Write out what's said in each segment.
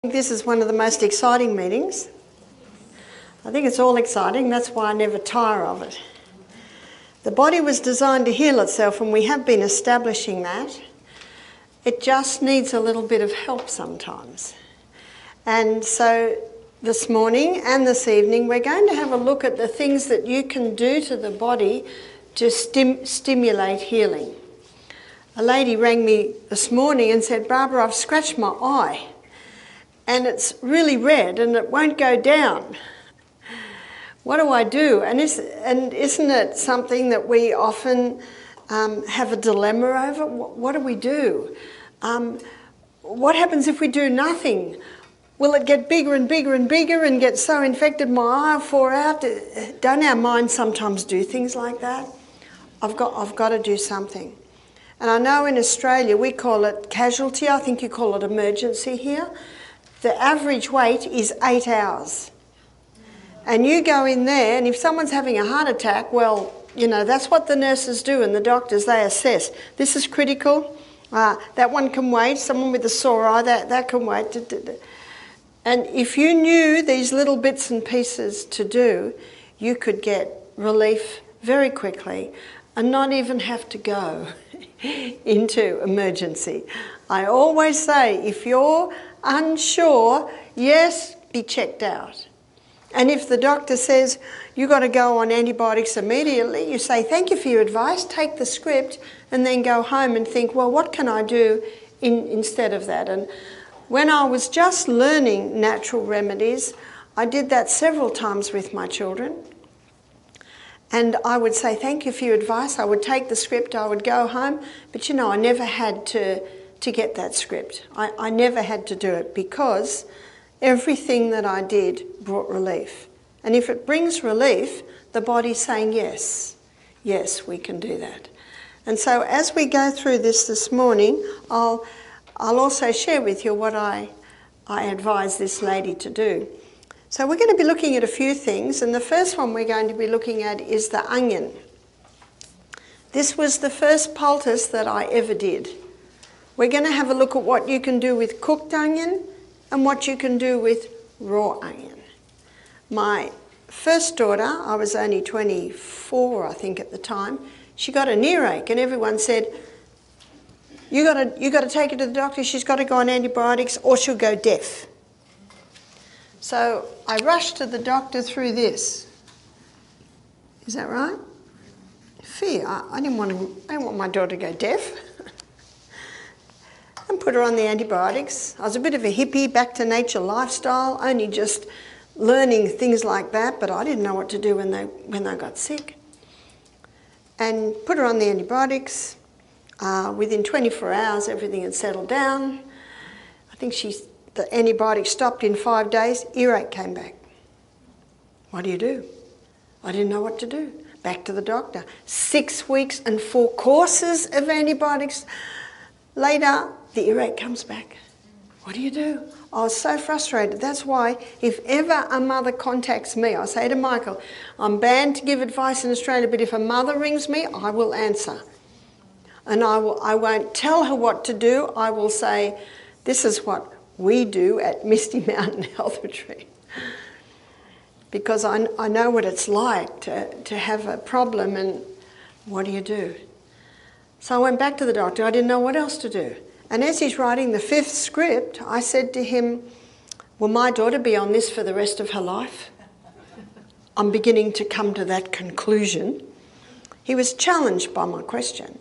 This is one of the most exciting meetings. I think it's all exciting, that's why I never tire of it. The body was designed to heal itself, and we have been establishing that. It just needs a little bit of help sometimes. And so this morning and this evening we're going to have a look at the things that you can do to the body to stimulate healing. A lady rang me this morning and said, "Barbara, I've scratched my eye and it's really red and it won't go down. What do I do?" And isn't it something that we often have a dilemma over? What do we do? What happens if we do nothing? Will it get bigger and bigger and bigger and get so infected my eye will fall out? Don't our minds sometimes do things like that? I've got to do something. And I know in Australia we call it casualty. I think you call it emergency here. The average wait is 8 hours. And you go in there, and if someone's having a heart attack, well, you know, that's what the nurses do and the doctors, they assess. This is critical. That one can wait. Someone with a sore eye, that can wait. And if you knew these little bits and pieces to do, you could get relief very quickly and not even have to go into emergency. I always say, if you're unsure, yes, be checked out. And if the doctor says you've got to go on antibiotics immediately, you say, "Thank you for your advice," take the script and then go home and think, well, what can I do instead of that? And when I was just learning natural remedies, I did that several times with my children. And I would say, "Thank you for your advice." I would take the script, I would go home, but you know, I never had to get that script. I never had to do it because everything that I did brought relief. And if it brings relief, the body's saying, yes, we can do that. And so as we go through this morning, I'll also share with you what I advise this lady to do. So we're going to be looking at a few things, and the first one we're going to be looking at is the onion. This was the first poultice that I ever did. We're going to have a look at what you can do with cooked onion and what you can do with raw onion. My first daughter, I was only 24 I think at the time, she got an earache and everyone said, you got to take her to the doctor, she's got to go on antibiotics or she'll go deaf. So I rushed to the doctor through this. Is that right? Fear. I didn't want my daughter to go deaf. And put her on the antibiotics. I was a bit of a hippie, back to nature lifestyle, only just learning things like that, but I didn't know what to do when they got sick. And put her on the antibiotics. Within 24 hours, everything had settled down. I think the antibiotics stopped in 5 days, earache came back. What do? I didn't know what to do. Back to the doctor. 6 weeks and 4 courses of antibiotics. Later, the earache comes back. What do? I was so frustrated. That's why if ever a mother contacts me, I say to Michael, I'm banned to give advice in Australia, but if a mother rings me, I will answer. And I won't tell her what to do. I will say, this is what we do at Misty Mountain Health Retreat. Because I know what it's like to have a problem, and what do? So I went back to the doctor. I didn't know what else to do. And as he's writing the 5th script, I said to him, will my daughter be on this for the rest of her life? I'm beginning to come to that conclusion. He was challenged by my question.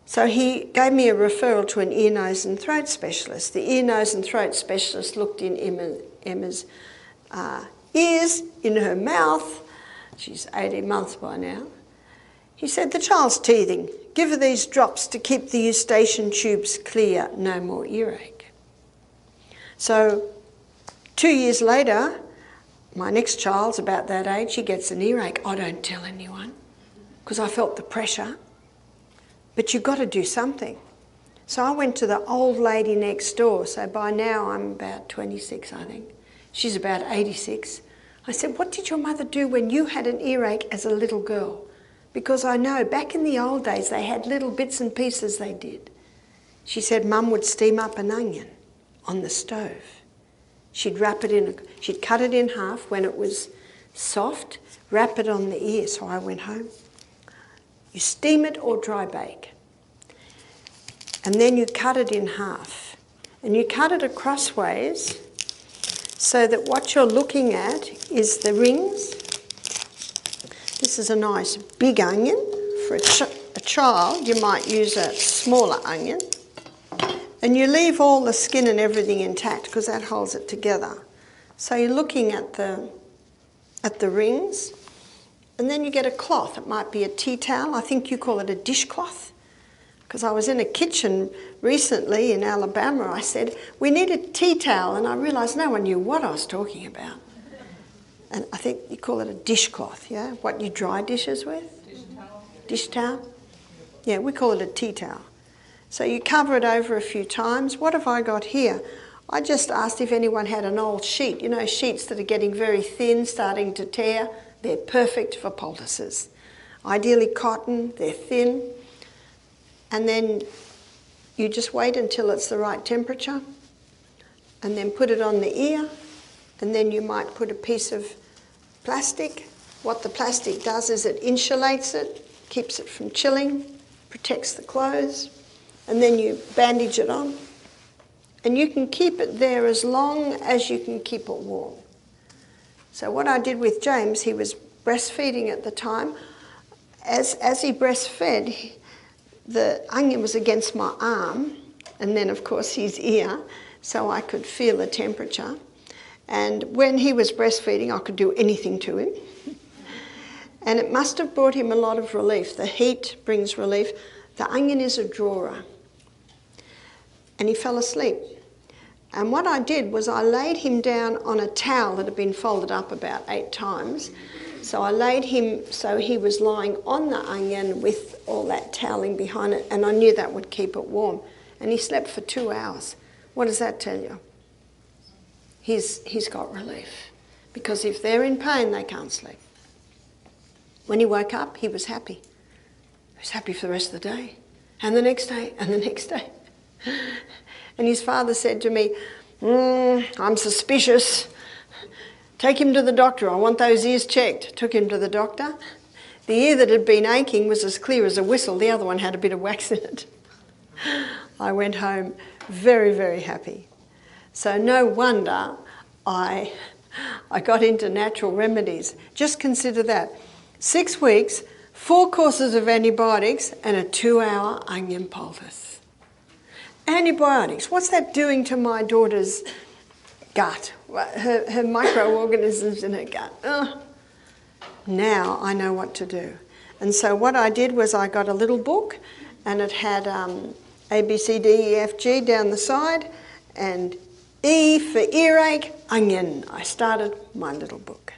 So he gave me a referral to an ear, nose and throat specialist. The ear, nose and throat specialist looked in Emma's ears, in her mouth. She's 18 months by now. He said, the child's teething. Give her these drops to keep the eustachian tubes clear. No more earache. So 2 years later, my next child's about that age. She gets an earache. I don't tell anyone because I felt the pressure. But you've got to do something. So I went to the old lady next door. So by now I'm about 26, I think. She's about 86. I said, what did your mother do when you had an earache as a little girl? Because I know back in the old days they had little bits and pieces they did. She said, Mum would steam up an onion. on the stove. She'd cut it in half when it was soft, wrap it on the ear. So I went home. You steam it or dry bake. And then you cut it in half. And you cut it acrossways so that what you're looking at is the rings. This is a nice big onion. For a child, you might use a smaller onion. And you leave all the skin and everything intact because that holds it together. So you're looking at the rings. And then you get a cloth. It might be a tea towel. I think you call it a dishcloth. Because I was in a kitchen recently in Alabama. I said, we need a tea towel. And I realised no one knew what I was talking about. And I think you call it a dishcloth, yeah? What you dry dishes with? Dish towel. Dish towel? Yeah, we call it a tea towel. So you cover it over a few times. What have I got here? I just asked if anyone had an old sheet. You know, sheets that are getting very thin, starting to tear. They're perfect for poultices. Ideally cotton, they're thin. And then you just wait until it's the right temperature and then put it on the ear. And then you might put a piece of plastic. What the plastic does is it insulates it, keeps it from chilling, protects the clothes, and then you bandage it on. And you can keep it there as long as you can keep it warm. So what I did with James, he was breastfeeding at the time. As he breastfed, the onion was against my arm, and then of course his ear, so I could feel the temperature. And when he was breastfeeding, I could do anything to him. And it must have brought him a lot of relief. The heat brings relief. The onion is a drawer. And he fell asleep. And what I did was I laid him down on a towel that had been folded up about 8 times. So I laid him so he was lying on the onion with all that toweling behind it, and I knew that would keep it warm. And he slept for 2 hours. What does that tell you? He's got relief. Because if they're in pain, they can't sleep. When he woke up, he was happy. He was happy for the rest of the day. And the next day, and the next day. And his father said to me, I'm suspicious. Take him to the doctor. I want those ears checked. Took him to the doctor. The ear that had been aching was as clear as a whistle. The other one had a bit of wax in it. I went home very, very happy. So no wonder I got into natural remedies. Just consider that. 6 weeks, 4 courses of antibiotics and a 2-hour onion poultice. Antibiotics, what's that doing to my daughter's gut? Her microorganisms in her gut. Now I know what to do. And so what I did was I got a little book and it had A, B, C, D, E, F, G down the side, and E for earache, onion. I started my little book.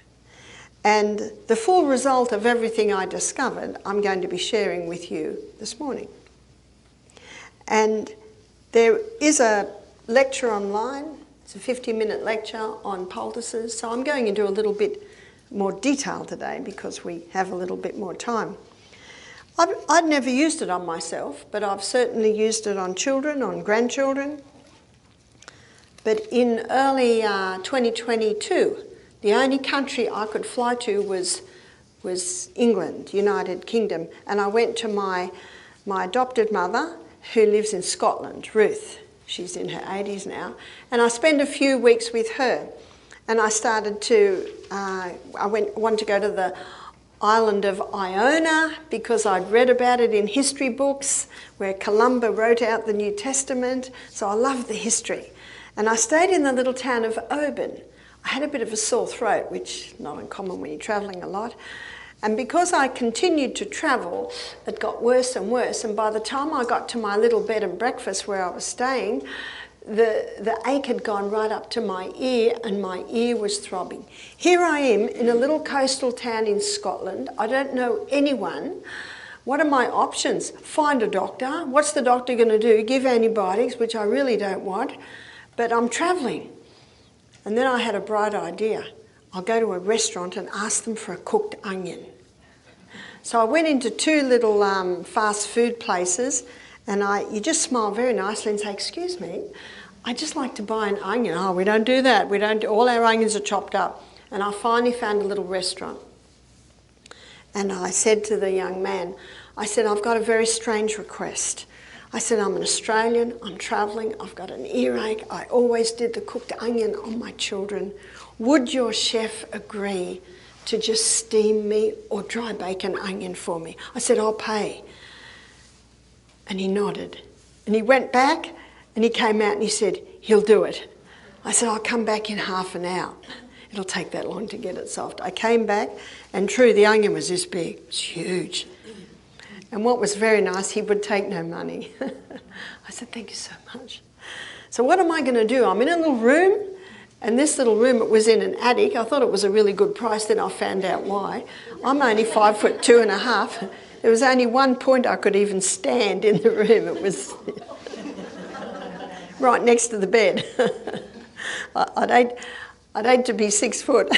And the full result of everything I discovered, I'm going to be sharing with you this morning. And there is a lecture online. It's a 50-minute lecture on poultices. So I'm going into a little bit more detail today because we have a little bit more time. I'd never used it on myself, but I've certainly used it on children, on grandchildren. But in early 2022, the only country I could fly to was England, United Kingdom. And I went to my adopted mother, who lives in Scotland, Ruth. She's in her 80s now. And I spent a few weeks with her. And I started to, wanted to go to the island of Iona because I'd read about it in history books where Columba wrote out the New Testament. So I loved the history. And I stayed in the little town of Oban. I had a bit of a sore throat, which is not uncommon when you're travelling a lot. And because I continued to travel, it got worse and worse. And by the time I got to my little bed and breakfast where I was staying, the ache had gone right up to my ear and my ear was throbbing. Here I am in a little coastal town in Scotland. I don't know anyone. What are my options? Find a doctor. What's the doctor going to do? Give antibiotics, which I really don't want. But I'm travelling. And then I had a bright idea. I'll go to a restaurant and ask them for a cooked onion. So I went into 2 little fast food places and you just smile very nicely and say, excuse me, I just like to buy an onion. Oh, we don't do that. We don't do, all our onions are chopped up. And I finally found a little restaurant. And I said to the young man, I said, I've got a very strange request. I said, I'm an Australian, I'm travelling, I've got an earache, I always did the cooked onion on my children. Would your chef agree to just steam me or dry bake an onion for me? I said, I'll pay. And he nodded. And he went back and he came out and he said, he'll do it. I said, I'll come back in half an hour. It'll take that long to get it soft. I came back and true, the onion was this big. It was huge. And what was very nice, he would take no money. I said, thank you so much. So what am I going to do? I'm in a little room, and this little room, it was in an attic. I thought it was a really good price, then I found out why. I'm only 5'2.5". There was only one point I could even stand in the room. It was right next to the bed. I'd hate to be 6 foot.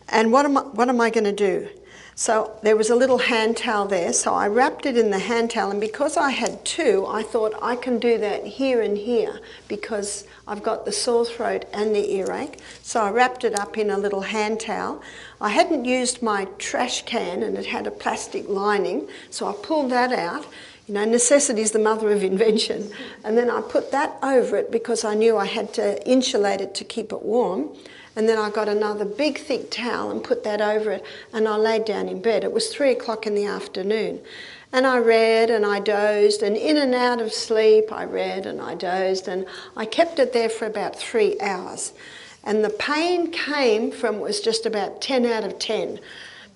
And what am I going to do? So there was a little hand towel there, so I wrapped it in the hand towel, and because I had two, I thought I can do that here and here because I've got the sore throat and the earache. So I wrapped it up in a little hand towel. I hadn't used my trash can and it had a plastic lining, so I pulled that out. You know, necessity is the mother of invention. And then I put that over it because I knew I had to insulate it to keep it warm. And then I got another big thick towel and put that over it, and I laid down in bed. It was 3 o'clock in the afternoon. And I read and I dozed, and in and out of sleep I read and I dozed, and I kept it there for about 3 hours. And the pain came from, it was just about 10 out of 10,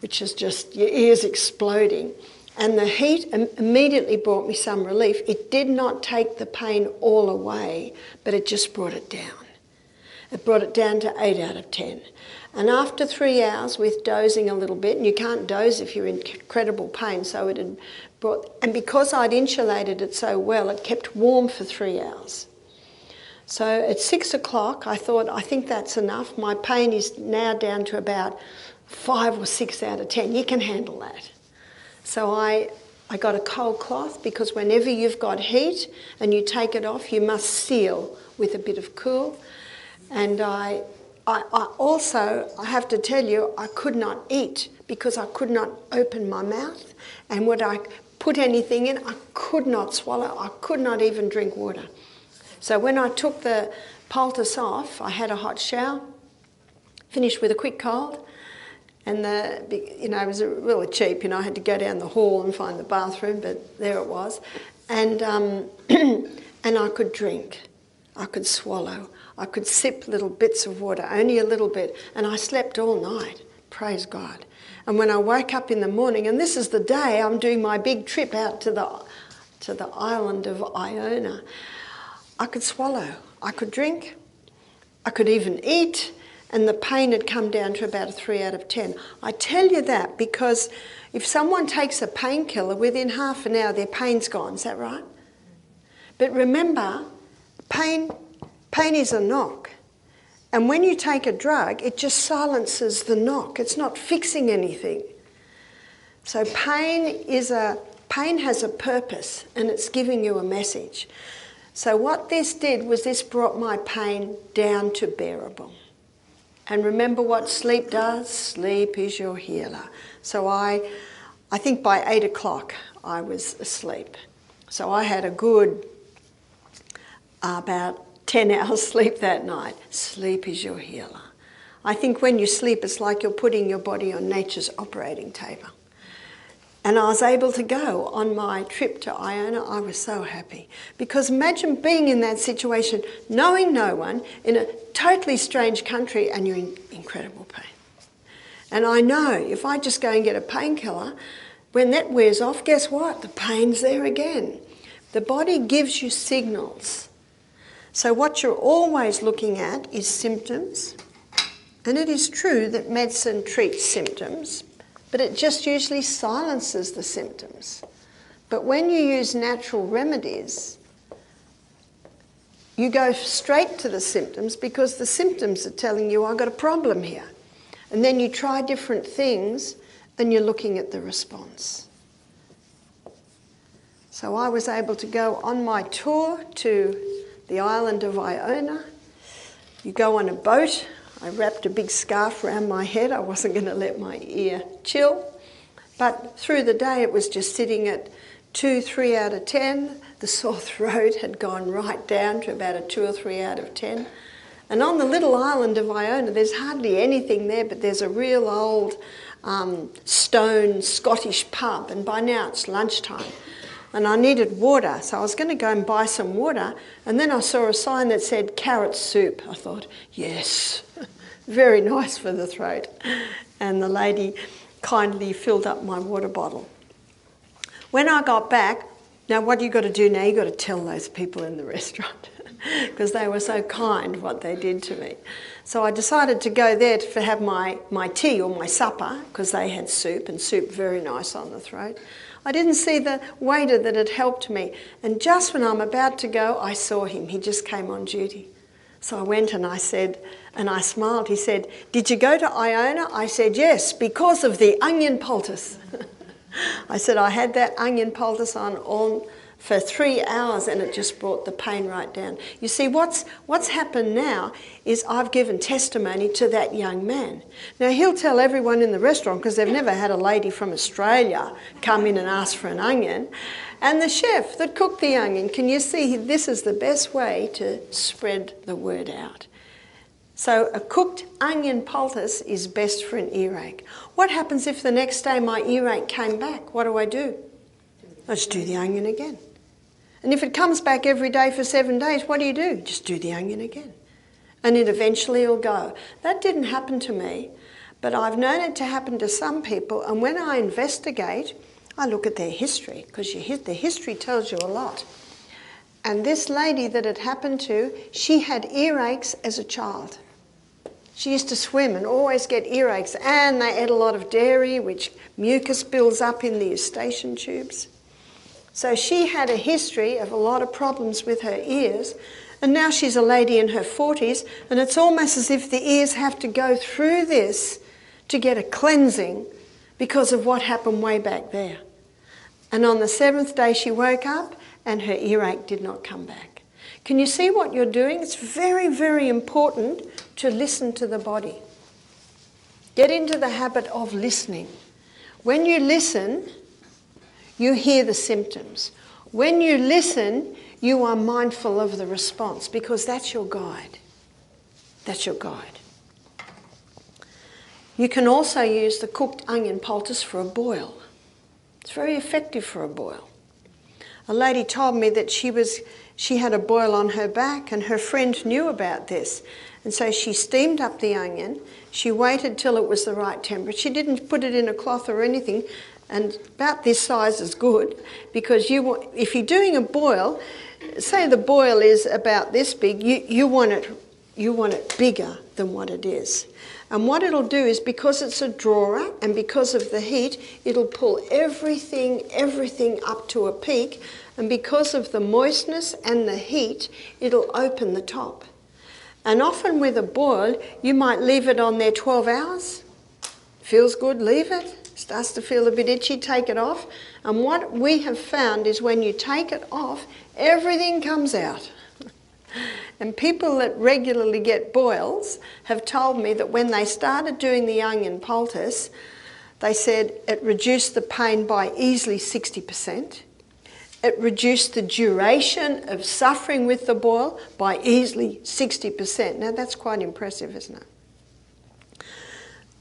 which is just your ears exploding. And the heat immediately brought me some relief. It did not take the pain all away, but it just brought it down. It brought it down to 8 out of 10. And after 3 hours with dozing a little bit, and you can't doze if you're in incredible pain, so it had brought, and because I'd insulated it so well, it kept warm for 3 hours. So at 6 o'clock, I thought, I think that's enough. My pain is now down to about 5 or 6 out of 10. You can handle that. So I got a cold cloth, because whenever you've got heat and you take it off, you must seal with a bit of cool. And I also, I have to tell you, I could not eat because I could not open my mouth. And when I put anything in, I could not swallow. I could not even drink water. So when I took the poultice off, I had a hot shower, finished with a quick cold. And it was really cheap. I had to go down the hall and find the bathroom, but there it was. And and I could drink. I could swallow. I could sip little bits of water, only a little bit, and I slept all night, praise God. And when I woke up in the morning, and this is the day I'm doing my big trip out to the island of Iona, I could swallow, I could drink, I could even eat, and the pain had come down to about a 3 out of 10. I tell you that because if someone takes a painkiller, within half an hour their pain's gone, is that right? But remember, pain is a knock. And when you take a drug, it just silences the knock. It's not fixing anything. So pain has a purpose, and it's giving you a message. So what this did was this brought my pain down to bearable. And remember what sleep does? Sleep is your healer. So I think by 8 o'clock I was asleep. So I had a good about 10 hours sleep that night. Sleep is your healer. I think when you sleep, it's like you're putting your body on nature's operating table. And I was able to go on my trip to Iona. I was so happy. Because imagine being in that situation, knowing no one, in a totally strange country, and you're in incredible pain. And I know if I just go and get a painkiller, when that wears off, guess what? The pain's there again. The body gives you signals. So what you're always looking at is symptoms. And it is true that medicine treats symptoms, but it just usually silences the symptoms. But when you use natural remedies, you go straight to the symptoms because the symptoms are telling you, I've got a problem here. And then you try different things and you're looking at the response. So I was able to go on my tour to the island of Iona. You go on a boat. I wrapped a big scarf around my head. I wasn't going to let my ear chill. But through the day it was just sitting at 2, 3 out of 10. The sore throat had gone right down to about a 2 or 3 out of 10. And on the little island of Iona, there's hardly anything there, but there's a real old stone Scottish pub, and by now it's lunchtime. And I needed water, so I was going to go and buy some water, and then I saw a sign that said carrot soup. I thought, yes, very nice for the throat. And the lady kindly filled up my water bottle. When I got back, now what you got to do now, you got to tell those people in the restaurant because they were so kind what they did to me. So I decided to go there to have my tea or my supper because they had soup, and soup very nice on the throat. I didn't see the waiter that had helped me, and just when I'm about to go, I saw him. He just came on duty. So I went and I said, and I smiled. He said, "Did you go to Iona?" I said, "Yes, because of the onion poultice." I said, "I had that onion poultice on for 3 hours and it just brought the pain right down." You see, what's happened now is I've given testimony to that young man. Now, he'll tell everyone in the restaurant, because they've never had a lady from Australia come in and ask for an onion. And the chef that cooked the onion, can you see, this is the best way to spread the word out. So a cooked onion poultice is best for an earache. What happens if the next day my earache came back? What do? I just do the onion again. And if it comes back every day for 7 days, what do? Just do the onion again. And it eventually will go. That didn't happen to me, but I've known it to happen to some people. And when I investigate, I look at their history, because the history tells you a lot. And this lady that it happened to, she had earaches as a child. She used to swim and always get earaches, and they ate a lot of dairy, which mucus builds up in the eustachian tubes. So she had a history of a lot of problems with her ears, and now she's a lady in her 40s, and it's almost as if the ears have to go through this to get a cleansing because of what happened way back there. And on the 7th day she woke up and her earache did not come back. Can you see what you're doing? It's very, very important to listen to the body. Get into the habit of listening. When you listen, you hear the symptoms. When you listen, you are mindful of the response, because that's your guide. That's your guide. You can also use the cooked onion poultice for a boil. It's very effective for a boil. A lady told me that she had a boil on her back, and her friend knew about this. And so she steamed up the onion. She waited till it was the right temperature. She didn't put it in a cloth or anything. And about this size is good, because if you're doing a boil, say the boil is about this big, you want it bigger than what it is. And what it'll do is, because it's a drawer and because of the heat, it'll pull everything up to a peak, and because of the moistness and the heat, it'll open the top. And often with a boil, you might leave it on there 12 hours. Feels good, leave it. Starts to feel a bit itchy, take it off. And what we have found is when you take it off, everything comes out. And people that regularly get boils have told me that when they started doing the onion poultice, they said it reduced the pain by easily 60%. It reduced the duration of suffering with the boil by easily 60%. Now that's quite impressive, isn't it?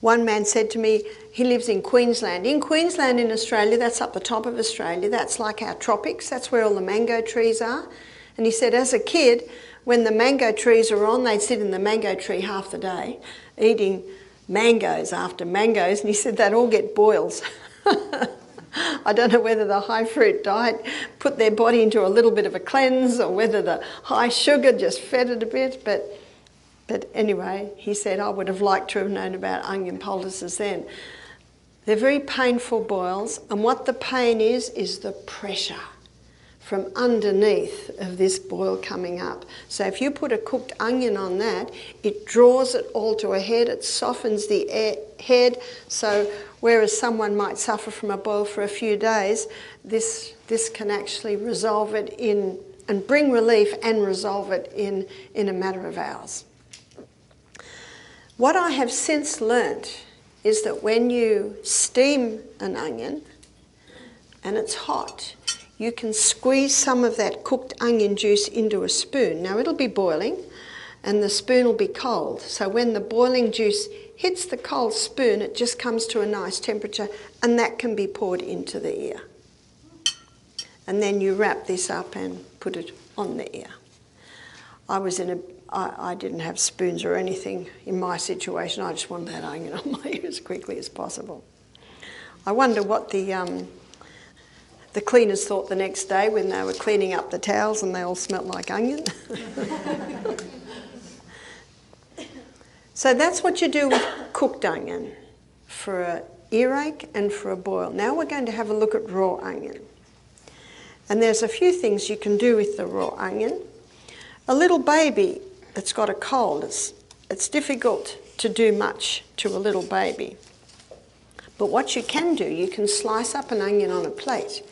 One man said to me, he lives in Queensland. In Queensland in Australia, that's up the top of Australia, that's like our tropics, that's where all the mango trees are. And he said as a kid, when the mango trees are on, they'd sit in the mango tree half the day, eating mangoes after mangoes, and he said they'd all get boils. I don't know whether the high fruit diet put their body into a little bit of a cleanse, or whether the high sugar just fed it a bit, but anyway, he said, I would have liked to have known about onion poultices then. They're very painful boils, and what the pain is the pressure from underneath of this boil coming up. So if you put a cooked onion on that, it draws it all to a head, it softens the head, so whereas someone might suffer from a boil for a few days, this can actually resolve it in and bring relief and resolve it in a matter of hours. What I have since learnt is that when you steam an onion and it's hot, you can squeeze some of that cooked onion juice into a spoon. Now it'll be boiling and the spoon will be cold. So when the boiling juice hits the cold spoon, it just comes to a nice temperature, and that can be poured into the ear. And then you wrap this up and put it on the ear. I didn't have spoons or anything in my situation. I just wanted that onion on my ear as quickly as possible. I wonder what the cleaners thought the next day when they were cleaning up the towels and they all smelt like onion. So that's what you do with cooked onion for an earache and for a boil. Now we're going to have a look at raw onion. And there's a few things you can do with the raw onion. A little baby that's got a cold, it's difficult to do much to a little baby. But what you can do, you can slice up an onion on a plate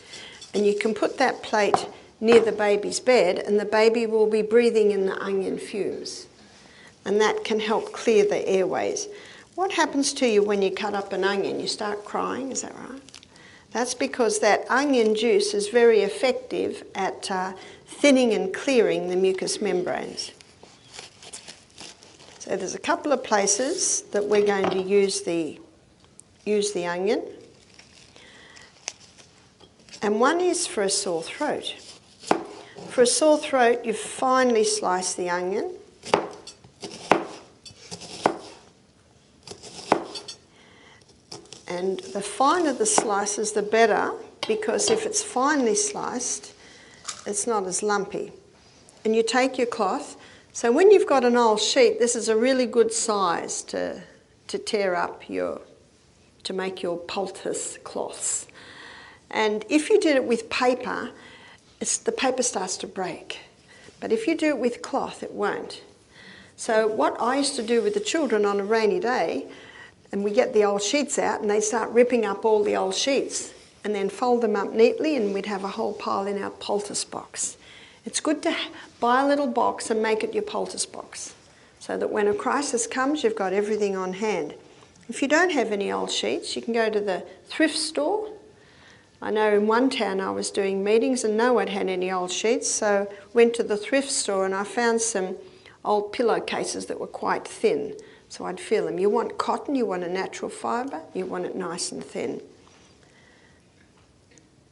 and you can put that plate near the baby's bed and the baby will be breathing in the onion fumes. And that can help clear the airways. What happens to you when you cut up an onion? You start crying, is that right? That's because that onion juice is very effective at thinning and clearing the mucous membranes. So there's a couple of places that we're going to use the onion. And one is for a sore throat. For a sore throat, you finely slice the onion. And the finer the slices, the better, because if it's finely sliced, it's not as lumpy. And you take your cloth. So when you've got an old sheet, this is a really good size to tear up to make your poultice cloths. And if you did it with paper, the paper starts to break. But if you do it with cloth, it won't. So what I used to do with the children on a rainy day, and we get the old sheets out and they start ripping up all the old sheets and then fold them up neatly and we'd have a whole pile in our poultice box. It's good to buy a little box and make it your poultice box so that when a crisis comes, you've got everything on hand. If you don't have any old sheets, you can go to the thrift store. I know in one town I was doing meetings and no one had any old sheets, so went to the thrift store and I found some old pillowcases that were quite thin. So I'd feel them. You want cotton, you want a natural fibre, you want it nice and thin.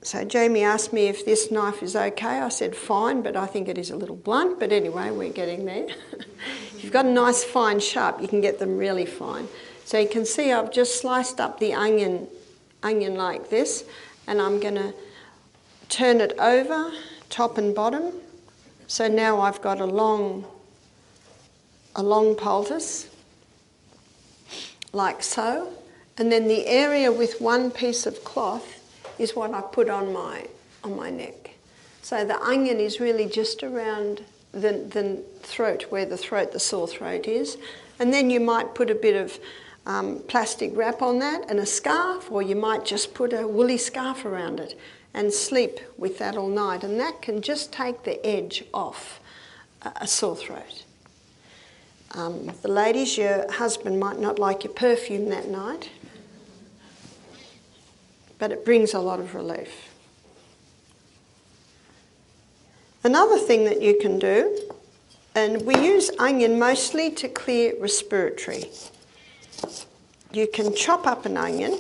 So Jamie asked me if this knife is okay. I said fine, but I think it is a little blunt. But anyway, we're getting there. If you've got a nice fine sharp, you can get them really fine. So you can see I've just sliced up the onion like this, and I'm going to turn it over, top and bottom. So now I've got a long poultice, like so. And then the area with one piece of cloth is what I put on my neck. So the onion is really just around the throat, where the sore throat is. And then you might put a bit of plastic wrap on that and a scarf, or you might just put a woolly scarf around it and sleep with that all night. And that can just take the edge off a sore throat. The ladies, your husband might not like your perfume that night, but it brings a lot of relief. Another thing that you can do, and we use onion mostly to clear respiratory. You can chop up an onion,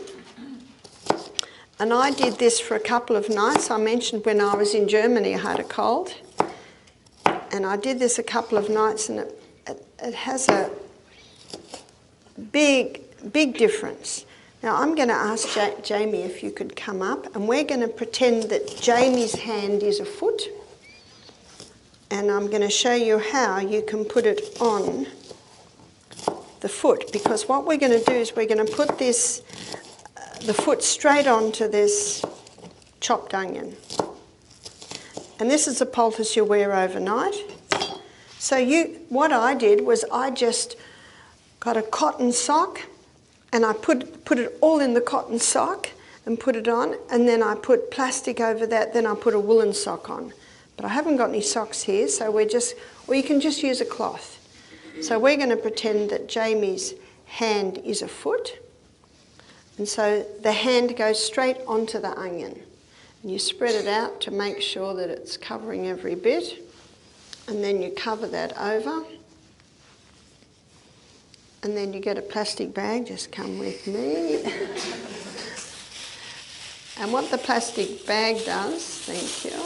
and I did this for a couple of nights. I mentioned when I was in Germany I had a cold, and I did this a couple of nights, and it has a big difference. Now I'm going to ask Jamie if you could come up, and we're going to pretend that Jamie's hand is a foot, and I'm going to show you how you can put it on the foot, because what we're going to do is we're going to put the foot straight onto this chopped onion. And this is a poultice you wear overnight. So what I did was I just got a cotton sock and I put it all in the cotton sock and put it on, and then I put plastic over that, then I put a woolen sock on. But I haven't got any socks here, so or you can just use a cloth. So we're going to pretend that Jamie's hand is a foot. And so the hand goes straight onto the onion. And you spread it out to make sure that it's covering every bit. And then you cover that over. And then you get a plastic bag, just come with me. And what the plastic bag does, thank you,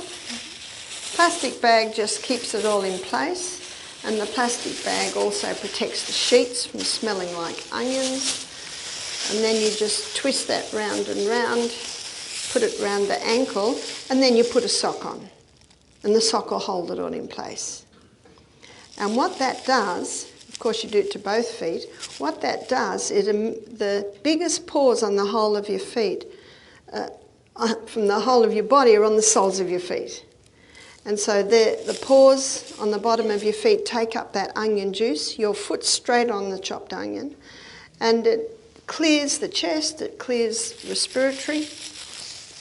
plastic bag just keeps it all in place, and the plastic bag also protects the sheets from smelling like onions. And then you just twist that round and round, put it round the ankle, and then you put a sock on, and the sock will hold it all in place. And what that does, of course you do it to both feet, what that does is the biggest pores on the whole of your feet, from the whole of your body, are on the soles of your feet. And so the pores on the bottom of your feet take up that onion juice, your foot's straight on the chopped onion, and it clears the chest, it clears respiratory,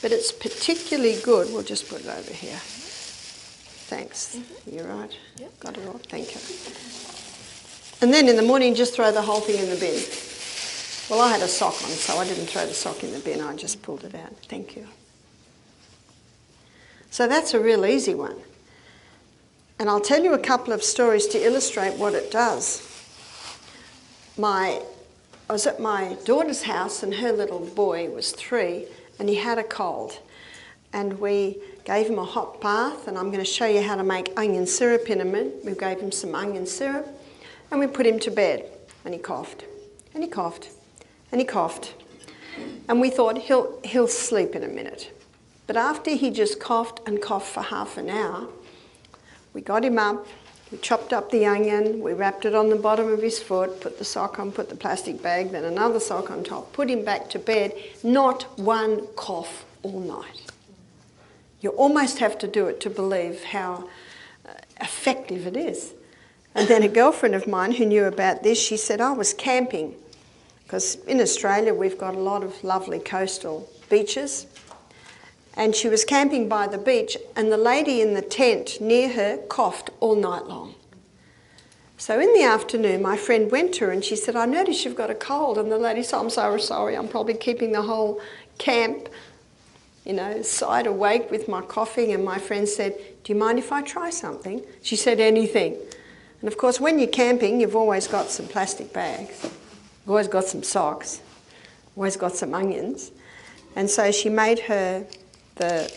but it's particularly good. We'll just put it over here. Thanks. You're right. Yep. Got it all. Thank you. And then in the morning, just throw the whole thing in the bin. Well, I had a sock on, so I didn't throw the sock in the bin. I just pulled it out. Thank you. So that's a real easy one. And I'll tell you a couple of stories to illustrate what it does. I was at my daughter's house and her little boy was 3 and he had a cold. And we gave him a hot bath, and I'm going to show you how to make onion syrup in a minute. We gave him some onion syrup and we put him to bed, and he coughed and he coughed and he coughed. And we thought he'll sleep in a minute. But after he just coughed and coughed for half an hour, we got him up, we chopped up the onion, we wrapped it on the bottom of his foot, put the sock on, put the plastic bag, then another sock on top, put him back to bed, not one cough all night. You almost have to do it to believe how effective it is. And then a girlfriend of mine who knew about this, she said, I was camping, because in Australia we've got a lot of lovely coastal beaches. And she was camping by the beach, and the lady in the tent near her coughed all night long. So in the afternoon, my friend went to her and she said, I noticed you've got a cold. And the lady said, I'm so sorry, I'm probably keeping the whole camp, side awake with my coughing. And my friend said, do you mind if I try something? She said, anything. And of course, when you're camping, you've always got some plastic bags. You've always got some socks. Always got some onions. And so she made her the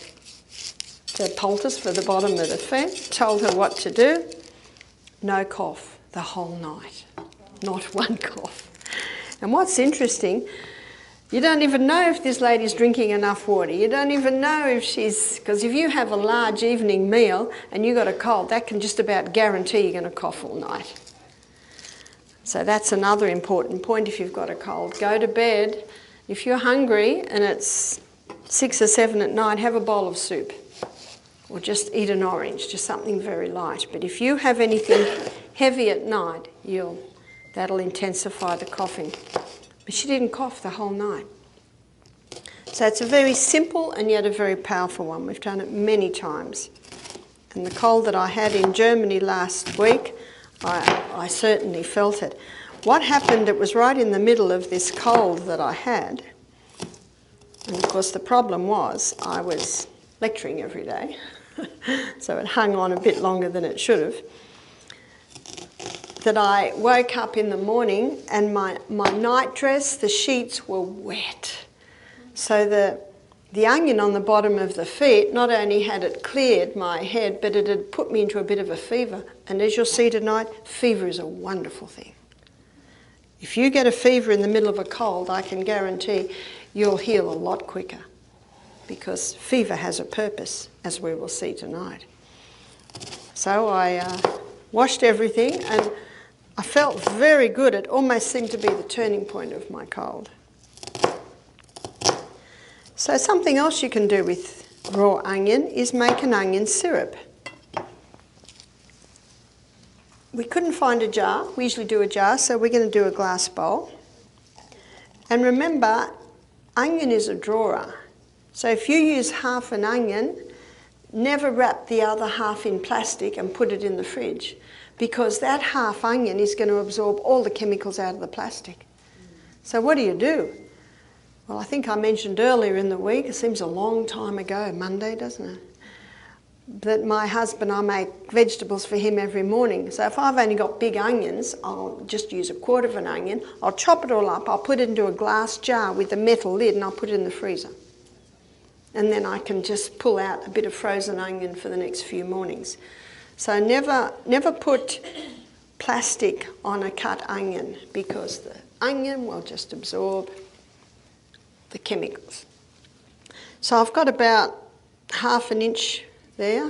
poultice for the bottom of the feet, told her what to do. No cough the whole night. Not one cough. And what's interesting, you don't even know if this lady's drinking enough water. You don't even know if because if you have a large evening meal and you got a cold, that can just about guarantee you're going to cough all night. So that's another important point if you've got a cold. Go to bed. If you're hungry and it's 6 or 7 at night, have a bowl of soup. Or just eat an orange, just something very light. But if you have anything heavy at night, that'll intensify the coughing. But she didn't cough the whole night. So it's a very simple and yet a very powerful one. We've done it many times. And the cold that I had in Germany last week, I certainly felt it. What happened, it was right in the middle of this cold that I had. And of course the problem was I was lecturing every day. So it hung on a bit longer than it should have. That I woke up in the morning and my night dress, the sheets were wet. So the onion on the bottom of the feet, not only had it cleared my head, but it had put me into a bit of a fever. And as you'll see tonight, fever is a wonderful thing. If you get a fever in the middle of a cold, I can guarantee you'll heal a lot quicker, because fever has a purpose, as we will see tonight. So I washed everything and I felt very good. It almost seemed to be the turning point of my cold. So something else you can do with raw onion is make an onion syrup. We couldn't find a jar. We usually do a jar, so we're going to do a glass bowl. And remember, onion is a drawer. So if you use half an onion, never wrap the other half in plastic and put it in the fridge, because that half onion is going to absorb all the chemicals out of the plastic. So what do? Well, I think I mentioned earlier in the week, it seems a long time ago, Monday, doesn't it? That my husband, I make vegetables for him every morning. So if I've only got big onions, I'll just use a quarter of an onion. I'll chop it all up, I'll put it into a glass jar with a metal lid, and I'll put it in the freezer. And then I can just pull out a bit of frozen onion for the next few mornings. So never put plastic on a cut onion, because the onion will just absorb the chemicals. So I've got about ½ an inch there.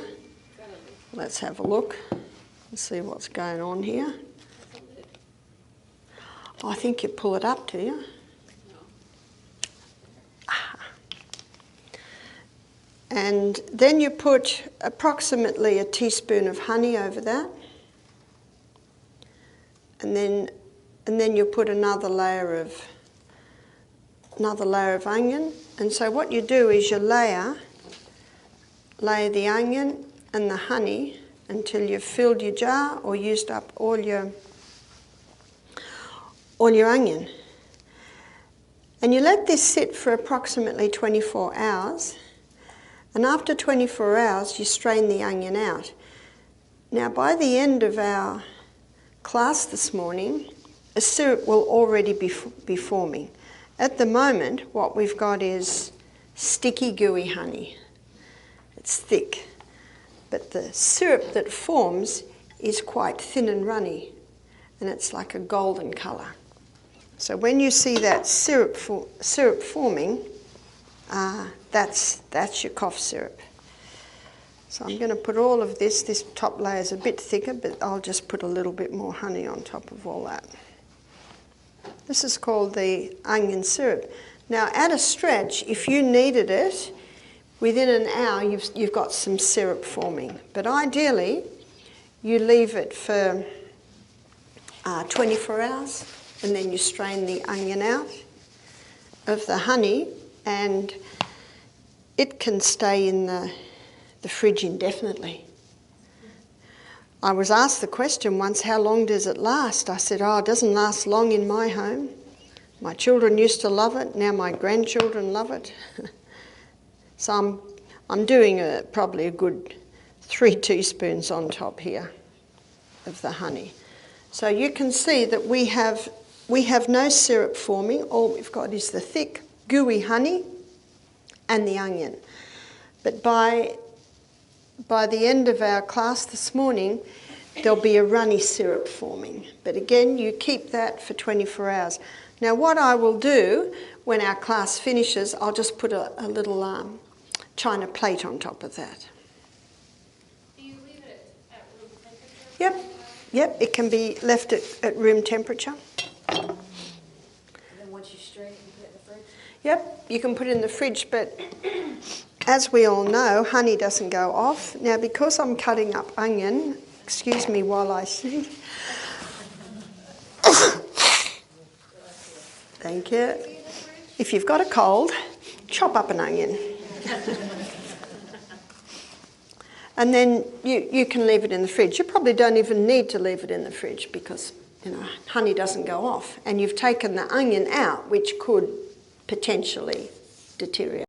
Let's have a look and see what's going on here. I think you pull it up, do you? And then you put approximately a teaspoon of honey over that. And then you put another layer of onion. And so what you do is you layer the onion and the honey until you've filled your jar or used up all your onion. And you let this sit for approximately 24 hours. And after 24 hours, you strain the onion out. Now, by the end of our class this morning, a syrup will already be forming. At the moment, what we've got is sticky, gooey honey. It's thick. But the syrup that forms is quite thin and runny, and it's like a golden colour. So when you see that syrup forming, that's your cough syrup. So I'm going to put all of this. This top layer is a bit thicker, but I'll just put a little bit more honey on top of all that. This is called the onion syrup. Now, at a stretch, if you needed it, within an hour you've got some syrup forming. But ideally, you leave it for 24 hours, and then you strain the onion out of the honey, and it can stay in the fridge indefinitely. I was asked the question once, how long does it last? I said, it doesn't last long in my home. My children used to love it, now my grandchildren love it. So I'm doing probably a good 3 teaspoons on top here of the honey. So you can see that we have no syrup forming. All we've got is the thick, gooey honey and the onion. But by the end of our class this morning, there'll be a runny syrup forming. But again, you keep that for 24 hours. Now what I will do when our class finishes, I'll just put a little china plate on top of that. Do you leave it at room temperature? Yep, it can be left at room temperature. And then once you strain it, you put it in the fridge? Yep, you can put it in the fridge, but as we all know, honey doesn't go off. Now, because I'm cutting up onion, excuse me while I sing. Thank you. If you've got a cold, chop up an onion. And then you can leave it in the fridge. You probably don't even need to leave it in the fridge because, honey doesn't go off. And you've taken the onion out, which could potentially deteriorate.